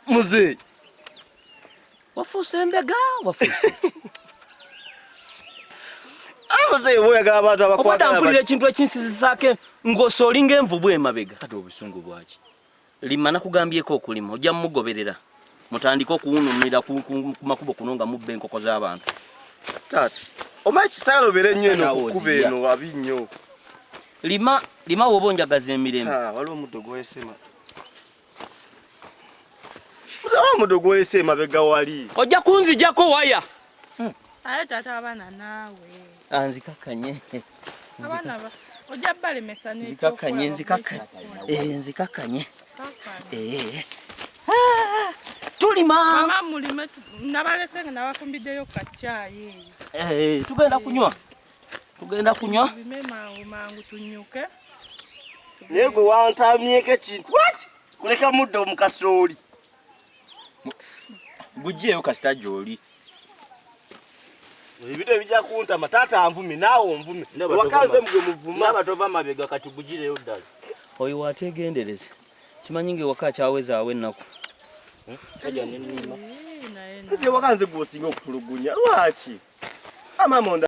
Mzee. Wafuse mbega wafuse. Mzee oyagala abantu abakwata. Okwadampulira ekintu ekinsizi zake ngosolinga envubu emabega. Kati obusungu bwaki. Limana kugambyeko okulima ojja mugoberera. Mutandika okuwunumira ku makubo kunonga mubbe enkoko z'abantu. Tati. Omachi salo bere nyeno kubeno abinyo. Lima wobonjagaza emirembe. Waliwo mudogo yesema. Waliwo mudogo yesema bega wali. Ojja kunzijako waya. Aye tata abana naawe. Anzikakanye. Abana ba. Ojja balemesa ne. Nzikakanye. Nzikakanye. Tulima. Mama mulime nabalese nabafumbiddeyo kacaayi. Tugenda kunywa. Bime mangu tunyuke. Yego wantamyeke kintu. What? Kuleka muddo mukasoli. Gujjeyo kasita joli. Ebide bijja kunta matata anvumi nawo onvumi. Wakanze mugwe muvuma. Nabatova mabega kati gujireyo ddala. Oyo wategendereze. Kimanyinge waka kyaweza awe nako. Ese wakanze gwosinga okutulugunya. Lwaki? Amamonda